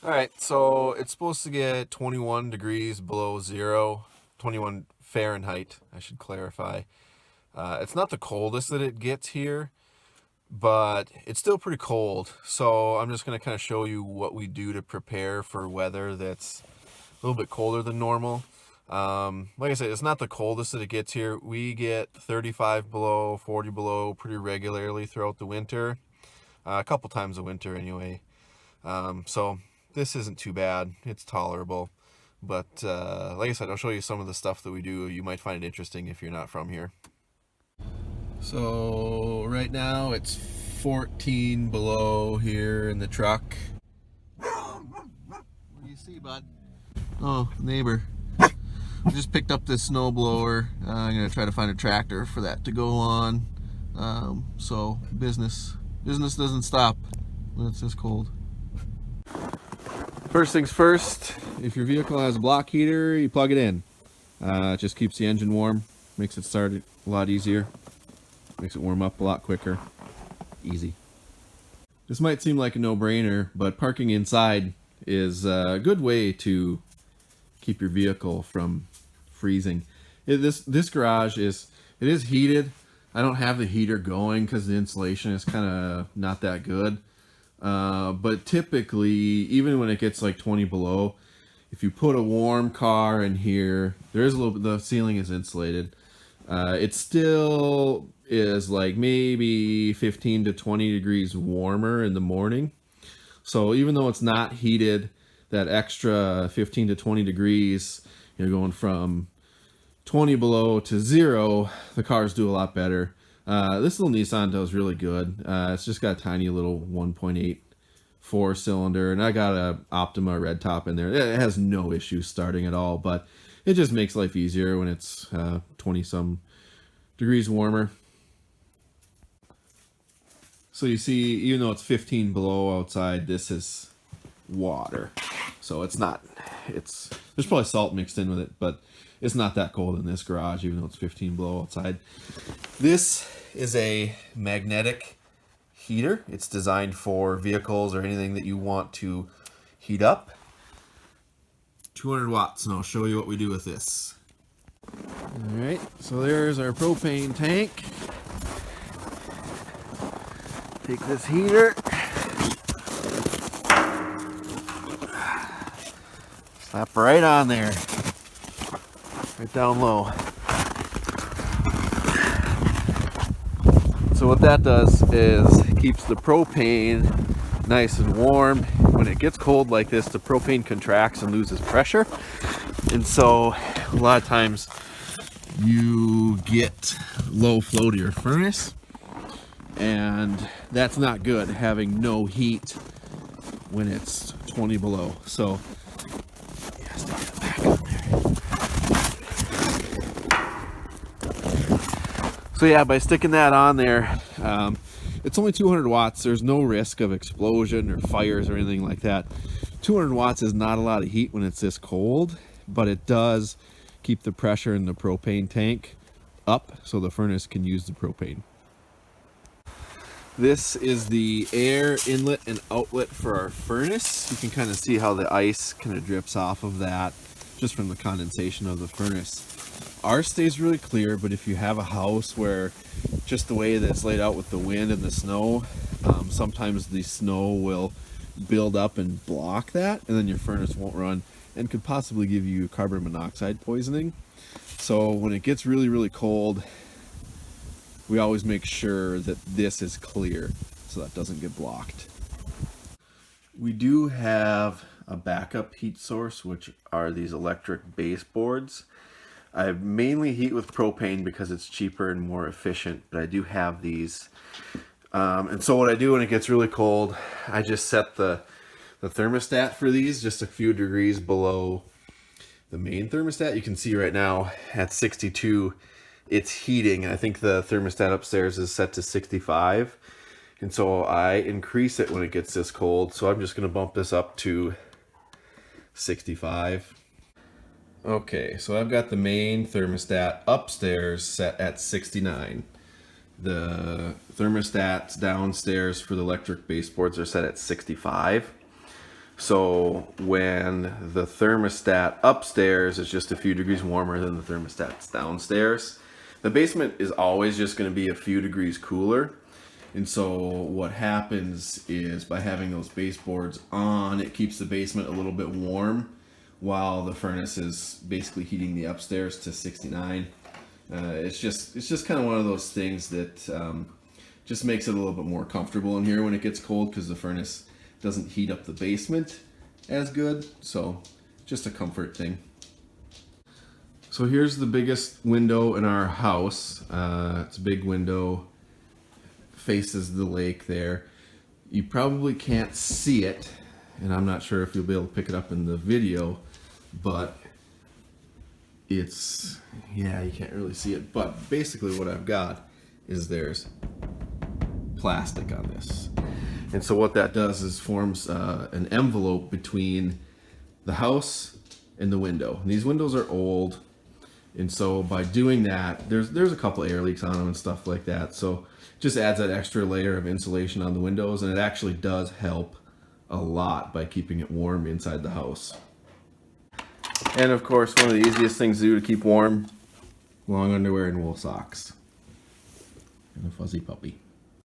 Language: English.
All right, so it's supposed to get 21 degrees below zero, 21 Fahrenheit, I should clarify. It's not the coldest that it gets here, but it's still pretty cold. So I'm just going to kind of show you what we do to prepare for weather that's a little bit colder than normal. Like I said, it's not the coldest that it gets here. We get 35 below, 40 below pretty regularly throughout the winter, a couple times a winter anyway. So this isn't too bad. It's tolerable. But like I said, I'll show you some of the stuff that we do. You might find it interesting if you're not from here. So right now it's 14 below here in the truck. What do you see, bud? Oh, neighbor. I just picked up this snow blower. I'm gonna try to find a tractor for that to go on. So business doesn't stop when it's this cold. First things first, if your vehicle has a block heater, you plug it in. It just keeps the engine warm, makes it start a lot easier, makes it warm up a lot quicker. Easy. This might seem like a no-brainer, but parking inside is a good way to keep your vehicle from freezing. This garage is heated. I don't have the heater going because the insulation is kind of not that good. But typically, even when it gets like 20 below, if you put a warm car in here, the ceiling is insulated. It still is like maybe 15 to 20 degrees warmer in the morning. So even though it's not heated, that extra 15 to 20 degrees, you're going from 20 below to 0, the cars do a lot better. This little Nissan does really good. It's just got a tiny little 1.8 4-cylinder, and I got a Optima red top in there. It has no issues starting at all, but it just makes life easier when it's 20 some degrees warmer. So you see, even though it's 15 below outside, this is water. So it's not, there's probably salt mixed in with it, but it's not that cold in this garage, even though it's 15 below outside. This is a magnetic heater. It's designed for vehicles or anything that you want to heat up. 200 watts, and I'll show you what we do with this. All right, so there's our propane tank. Take this heater, slap right on there, right down low. So what that does is keeps the propane nice and warm. When it gets cold like this, the propane contracts and loses pressure. And so a lot of times you get low flow to your furnace, and that's not good, having no heat when it's 20 below. So yeah, stick that back on there. So yeah, by sticking that on there, it's only 200 watts. There's no risk of explosion or fires or anything like that. 200 watts is not a lot of heat when it's this cold, but it does keep the pressure in the propane tank up so the furnace can use the propane. This is the air inlet and outlet for our furnace. You can kind of see how the ice kind of drips off of that just from the condensation of the furnace. Ours stays really clear, but if you have a house where just the way that it's laid out with the wind and the snow, sometimes the snow will build up and block that, and then your furnace won't run and could possibly give you carbon monoxide poisoning. So when it gets really, really cold, we always make sure that this is clear so that doesn't get blocked. We do have a backup heat source, which are these electric baseboards. I mainly heat with propane because it's cheaper and more efficient, but I do have these. And so what I do when it gets really cold, I just set the thermostat for these just a few degrees below the main thermostat. You can see right now at 62, it's heating. I think the thermostat upstairs is set to 65. And so I increase it when it gets this cold. So I'm just going to bump this up to 65. Okay, so I've got the main thermostat upstairs set at 69. The thermostats downstairs for the electric baseboards are set at 65. So when the thermostat upstairs is just a few degrees warmer than the thermostats downstairs, the basement is always just going to be a few degrees cooler. And so what happens is by having those baseboards on, it keeps the basement a little bit warm while the furnace is basically heating the upstairs to 69. It's just kind of one of those things that just makes it a little bit more comfortable in here when it gets cold, because the furnace doesn't heat up the basement as good. So just a comfort thing. So here's the biggest window in our house. It's a big window, faces the lake there. You probably can't see it, and I'm not sure if you'll be able to pick it up in the video, but it's, yeah, you can't really see it. But basically what I've got is there's plastic on this. And so what that does is forms an envelope between the house and the window. And these windows are old, and so by doing that, there's a couple air leaks on them and stuff like that. So it just adds that extra layer of insulation on the windows, and it actually does help a lot by keeping it warm inside the house. And of course, one of the easiest things to do to keep warm, long underwear and wool socks. And a fuzzy puppy.